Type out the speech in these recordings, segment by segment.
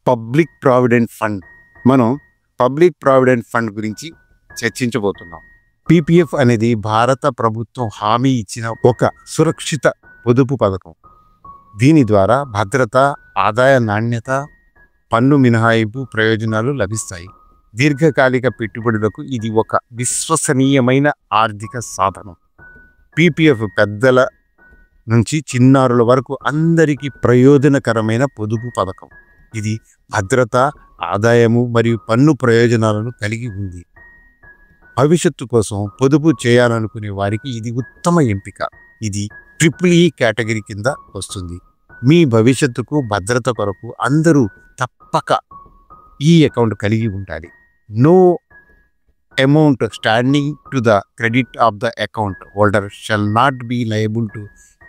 Public provident fund. మనం public provident fund గురించి చర్చించబోతున్నాం. పీపీఎఫ్ అనేది భారత ప్రభుత్వం హామీ ఇచ్చిన ఒక సురక్షిత పొదుపు పథకం. దీని ద్వారా భద్రత, ఆదాయ నాణ్యత, పన్ను మినహాయింపు ప్రయోజనాలు లభిస్తాయి. దీర్ఘకాలిక పెట్టుబడులకు ఇది ఒక విశ్వసనీయమైన ఆర్థిక సాధనం. పీపీఎఫ్ పెద్దల నుంచి చిన్నారుల వరకు అందరికీ ప్రయోజనకరమైన పొదుపు పథకం. ఇది భద్రత, ఆదాయము మరియు పన్ను ప్రయోజనాలను కలిగి ఉంది. భవిష్యత్తు కోసం పొదుపు చేయాలనుకునే వారికి ఇది ఉత్తమ ఎంపిక. ఇది ట్రిపుల్ కేటగిరీ కింద వస్తుంది. మీ భవిష్యత్తుకు భద్రత కొరకు అందరూ తప్పక ఈ అకౌంట్ కలిగి ఉండాలి. No amount standing to the credit of the account holder shall not be liable to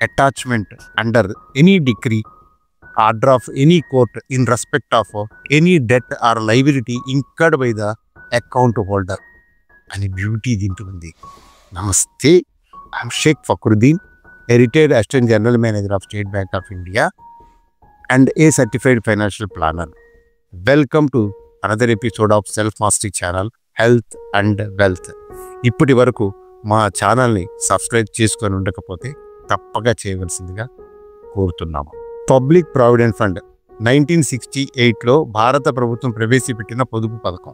attachment under any decree order of any court in respect of any debt or liability incurred by the account holder అని beauty దీంట్లో ఉంది. నమస్తే, I'm Sheikh Fakhruddin, a retired assistant general manager of State Bank of India and a certified financial planner. Welcome to another episode of Self Mastery channel Health and Wealth. ఇప్పటి వరకు మా ఛానల్ని subscribe చేసుకొని ఉండకపోతే తప్పక చేయవలసిందిగా కోరుతున్నాము. పబ్లిక్ ప్రావిడెంట్ ఫండ్ 1968లో భారత ప్రభుత్వం ప్రవేశపెట్టిన పొదుపు పథకం.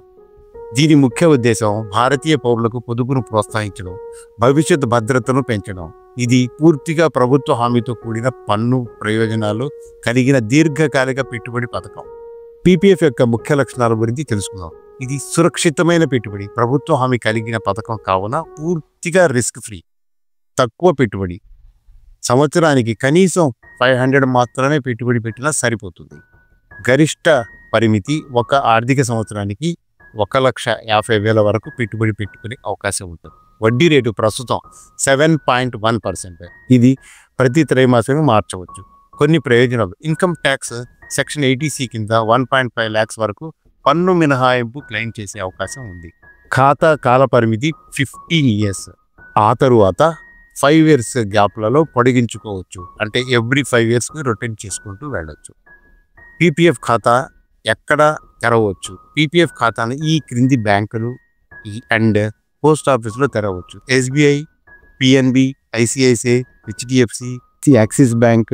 దీని ముఖ్య ఉద్దేశం భారతీయ పౌరులకు పొదుపును ప్రోత్సహించడం, భవిష్యత్ భద్రతను పెంచడం. ఇది పూర్తిగా ప్రభుత్వ హామీతో కూడిన పన్ను ప్రయోజనాలు కలిగిన దీర్ఘకాలిక పెట్టుబడి పథకం. పీపీఎఫ్ యొక్క ముఖ్య లక్షణాల గురించి తెలుసుకుందాం. ఇది సురక్షితమైన పెట్టుబడి, ప్రభుత్వ హామీ కలిగిన పథకం కావున పూర్తిగా రిస్క్ ఫ్రీ, తక్కువ పెట్టుబడి. సంవత్సరానికి కనీసం 500 మాత్రమే పెట్టుబడి పెట్టినా సరిపోతుంది. గరిష్ట పరిమితి ఒక ఆర్థిక సంవత్సరానికి 1,50,000 వరకు పెట్టుబడి పెట్టుకునే అవకాశం ఉంటుంది. వడ్డీ రేటు ప్రస్తుతం 7.1%. ఇది ప్రతి త్రైమాసికం మార్చవచ్చు. కొన్ని ప్రయోజనాలు: ఇన్కమ్ ట్యాక్స్ సెక్షన్ 80C కింద 1.5 lakhs వరకు పన్ను మినహాయింపు క్లెయిమ్ చేసే అవకాశం ఉంది. ఖాతా కాల పరిమితి 15 years. ఆ తరువాత 5 years గ్యాప్లలో పొడిగించుకోవచ్చు. అంటే ఎవ్రీ 5 yearsకి రొటేట్ చేసుకుంటూ వెళ్ళవచ్చు. పీపీఎఫ్ ఖాతా ఎక్కడ తెరవచ్చు? పీపీఎఫ్ ఖాతాను ఈ క్రింది బ్యాంకులు అండ్ పోస్ట్ ఆఫీసులో తెరవచ్చు. SBI, PNB, ICICI, HDFC, axis bank,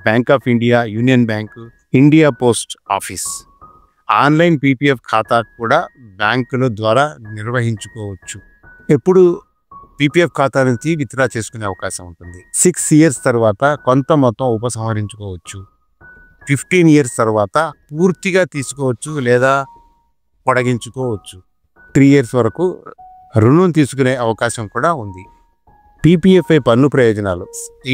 bank of India, union bank, India post office. Online PPF ఖాతా కూడా బ్యాంకుల ద్వారా నిర్వహించుకోవచ్చు. ఎప్పుడు పీపీఎఫ్ ఖాతా నుంచి విత్డ్రా చేసుకునే అవకాశం ఉంటుంది? 6 years తర్వాత కొంత మొత్తం ఉపసంహరించుకోవచ్చు. 15 years తర్వాత పూర్తిగా తీసుకోవచ్చు లేదా పొడిగించుకోవచ్చు. 3 years వరకు రుణం తీసుకునే అవకాశం కూడా ఉంది. పీపీఎఫ్ఐ పన్ను ప్రయోజనాలు: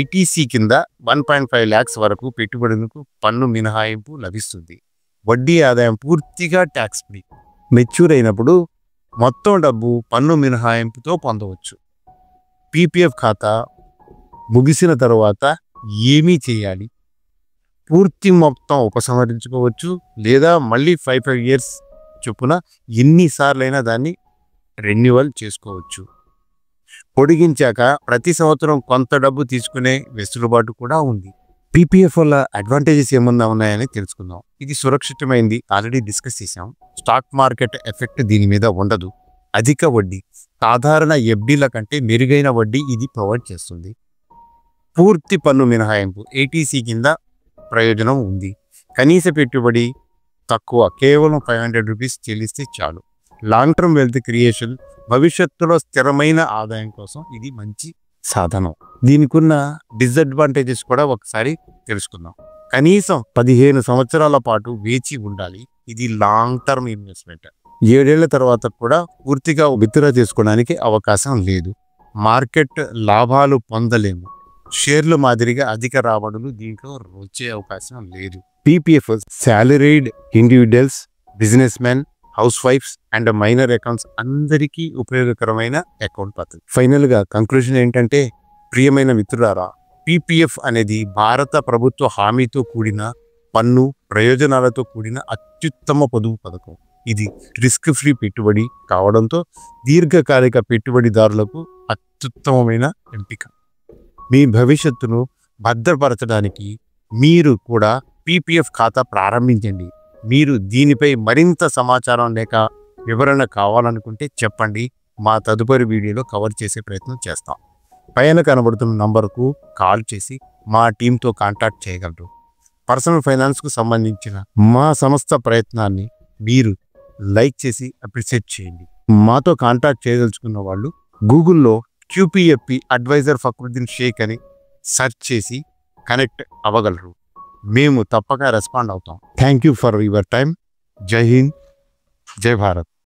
80C కింద 1.5 lakhs వరకు పెట్టుబడులకు పన్ను మినహాయింపు లభిస్తుంది. వడ్డీ ఆదాయం పూర్తిగా ట్యాక్స్ ఫ్రీ. మెచ్యూర్ అయినప్పుడు మొత్తం డబ్బు పన్ను మినహాయింపుతో పొందవచ్చు. పీపీఎఫ్ ఖాతా ముగిసిన తర్వాత ఏమీ చేయాలి? పూర్తి మొత్తం ఉపసంహరించుకోవచ్చు లేదా మళ్ళీ 5 years చొప్పున ఎన్నిసార్లైనా దాన్ని రెన్యువల్ చేసుకోవచ్చు. పొడిగించాక ప్రతి సంవత్సరం కొంత డబ్బు తీసుకునే వెసులుబాటు కూడా ఉంది. పీపీఎఫ్ వల్ల అడ్వాంటేజెస్ ఏమన్నా ఉన్నాయని తెలుసుకుందాం. ఇది సురక్షితమైంది, ఆల్రెడీ డిస్కస్ చేసాం. స్టాక్ మార్కెట్ ఎఫెక్ట్ దీని మీద ఉండదు. అధిక వడ్డీ, సాధారణ ఎఫ్డీల కంటే మెరుగైన వడ్డీ ఇది ప్రొవైడ్ చేస్తుంది. పూర్తి పన్ను మినహాయింపు 80C కింద ప్రయోజనం ఉంది. కనీస పెట్టుబడి తక్కువ, కేవలం 500 rupees చెల్లిస్తే చాలు. లాంగ్ టర్మ్ వెల్త్ క్రియేషన్, భవిష్యత్తులో స్థిరమైన ఆదాయం కోసం ఇది మంచి సాధనం. దీనికున్న డిసడ్వాంటేజెస్ కూడా ఒకసారి తెలుసుకుందాం. కనీసం 15 సంవత్సరాల పాటు వేచి ఉండాలి. ఇది లాంగ్ టర్మ్ ఇన్వెస్ట్మెంట్. 7 ఏళ్ల తర్వాత కూడా పూర్తిగా విత్డ్రా చేసుకోవడానికి అవకాశం లేదు. మార్కెట్ లాభాలు పొందలేము. షేర్ల మాదిరిగా అధిక రాబడులు దీంట్లో వచ్చే అవకాశం లేదు. PPF salaried individuals, business men, house wifes and minor accounts అందరికీ ఉపయోగకరమైన అకౌంట్ పద్ధతి. ఫైనల్గా కంక్లూజన్ ఏంటంటే, ప్రియమైన మిత్రులారా, పీపీఎఫ్ అనేది భారత ప్రభుత్వ హామీతో కూడిన పన్ను ప్రయోజనాలతో కూడిన అత్యుత్తమ పొదుపు పథకం. ఇది రిస్క్ ఫ్రీ పెట్టుబడి కావడంతో దీర్ఘకాలిక పెట్టుబడిదారులకు అత్యుత్తమమైన ఎంపిక. మీ భవిష్యత్తును భద్రపరచడానికి మీరు కూడా పీపీఎఫ్ ఖాతా ప్రారంభించండి. మీరు దీనిపై మరింత సమాచారం లేక వివరణ కావాలనుకుంటే చెప్పండి. మా తదుపరి వీడియోలో కవర్ చేసే ప్రయత్నం చేస్తాం. పైన కనబడుతున్న నంబర్కు కాల్ చేసి మా టీంతో కాంటాక్ట్ చేయగలరు. పర్సనల్ ఫైనాన్స్కు సంబంధించిన మా సంస్థ ప్రయత్నాన్ని మీరు లైక్ చేసి అప్రిషియేట్ చేయండి. మాతో కాంటాక్ట్ చేయదలుచుకున్న వాళ్ళు గూగుల్లో QPFP అడ్వైజర్ ఫక్రుద్దీన్ షేక్ అని సెర్చ్ చేసి కనెక్ట్ అవ్వగలరు. మేము తప్పక రెస్పాండ్ అవుతాం. Thank you for your time. జై హింద్, జై భారత్.